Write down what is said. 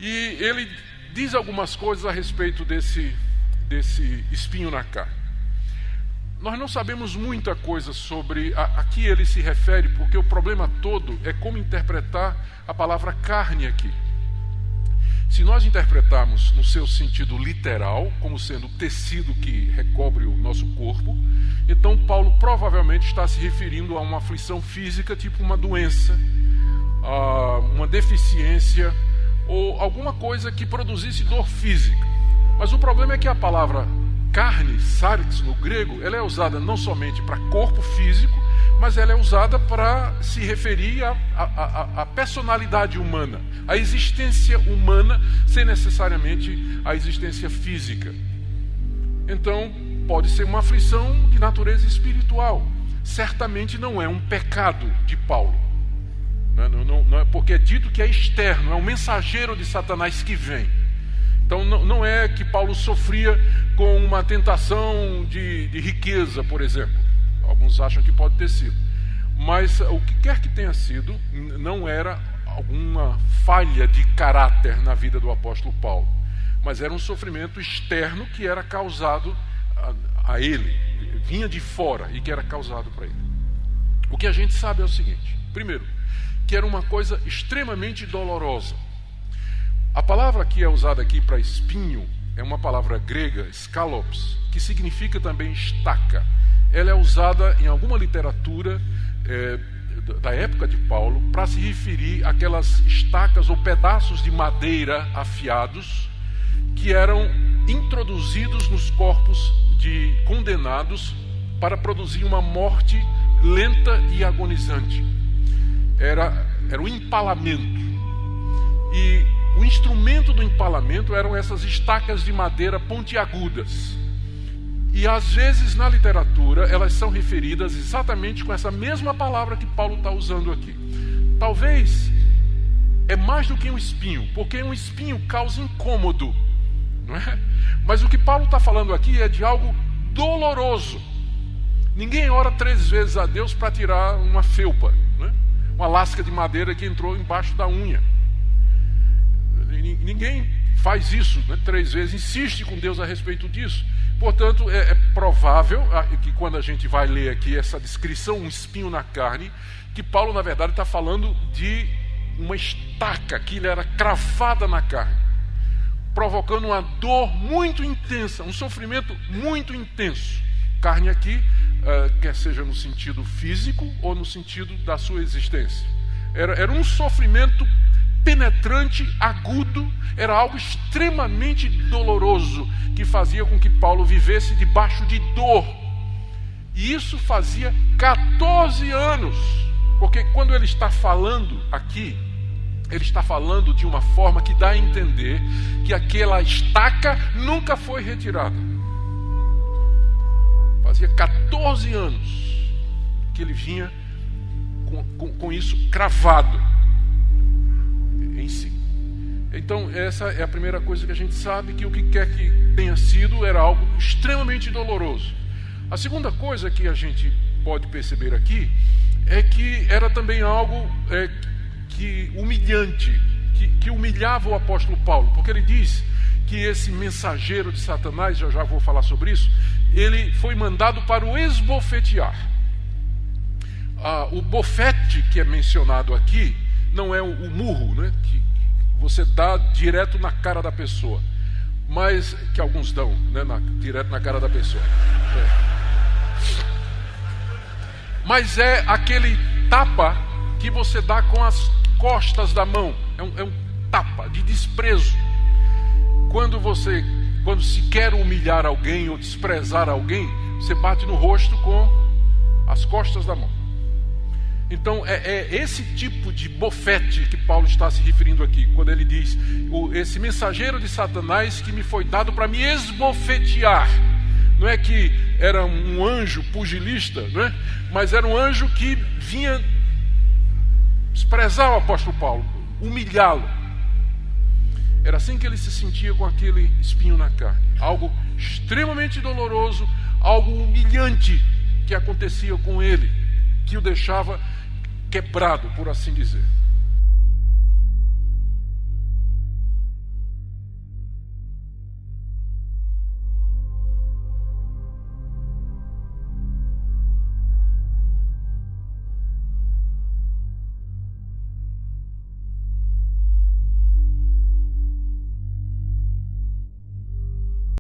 E ele diz algumas coisas a respeito desse espinho na carne. Nós não sabemos muita coisa sobre a que ele se refere, porque o problema todo é como interpretar a palavra carne aqui. Se nós interpretarmos no seu sentido literal, como sendo o tecido que recobre o nosso corpo, então Paulo provavelmente está se referindo a uma aflição física, tipo uma doença, uma deficiência ou alguma coisa que produzisse dor física. Mas o problema é que a palavra carne, sarx no grego, ela é usada não somente para corpo físico, mas ela é usada para se referir à personalidade humana, à existência humana, sem necessariamente a existência física. Então, pode ser uma aflição de natureza espiritual. Certamente não é um pecado de Paulo. Não é porque é dito que é externo, é um mensageiro de Satanás que vem. Então não é que Paulo sofria com uma tentação de riqueza, por exemplo. Alguns acham que pode ter sido. Mas o que quer que tenha sido, não era alguma falha de caráter na vida do apóstolo Paulo. Mas era um sofrimento externo que era causado a ele, vinha de fora e que era causado para ele. O que a gente sabe é o seguinte: primeiro, que era uma coisa extremamente dolorosa. A palavra que é usada aqui para espinho é uma palavra grega, skalops, que significa também estaca. Ela é usada em alguma literatura da época de Paulo para se referir àquelas estacas ou pedaços de madeira afiados que eram introduzidos nos corpos de condenados para produzir uma morte lenta e agonizante. Era o empalamento. E o instrumento do empalamento eram essas estacas de madeira pontiagudas. E às vezes na literatura elas são referidas exatamente com essa mesma palavra que Paulo está usando aqui. Talvez é mais do que um espinho, porque um espinho causa incômodo, não é? Mas o que Paulo está falando aqui é de algo doloroso. Ninguém ora 3 vezes a Deus para tirar uma felpa, não é? Uma lasca de madeira que entrou embaixo da unha. Ninguém faz isso, né, 3 vezes, insiste com Deus a respeito disso. Portanto, é provável que quando a gente vai ler aqui essa descrição, um espinho na carne, que Paulo, na verdade, está falando de uma estaca que lhe era cravada na carne, provocando uma dor muito intensa, um sofrimento muito intenso. Carne aqui, quer seja no sentido físico ou no sentido da sua existência. Era um sofrimento penetrante, agudo, era algo extremamente doloroso que fazia com que Paulo vivesse debaixo de dor. E isso fazia 14 anos, porque quando ele está falando aqui, ele está falando de uma forma que dá a entender que aquela estaca nunca foi retirada. Fazia 14 anos que ele vinha com isso cravado em si. Então essa é a primeira coisa que a gente sabe, que o que quer que tenha sido era algo extremamente doloroso. A segunda coisa que a gente pode perceber aqui é que era também algo que humilhante, que humilhava o apóstolo Paulo, porque ele diz que esse mensageiro de Satanás, já vou falar sobre isso, ele foi mandado para o esbofetear. O bofete que é mencionado aqui não é o murro, né, que você dá direto na cara da pessoa, mas que alguns dão, né, direto na cara da pessoa. Mas é aquele tapa que você dá com as costas da mão. É um tapa de desprezo. Quando se quer humilhar alguém ou desprezar alguém, você bate no rosto com as costas da mão. Então é esse tipo de bofete que Paulo está se referindo aqui, quando ele diz: esse mensageiro de Satanás que me foi dado para me esbofetear. Não é que era um anjo pugilista, não é? Mas era um anjo que vinha desprezar o apóstolo Paulo, humilhá-lo. Era assim que ele se sentia com aquele espinho na carne. Algo extremamente doloroso, algo humilhante que acontecia com ele, que o deixava quebrado, por assim dizer.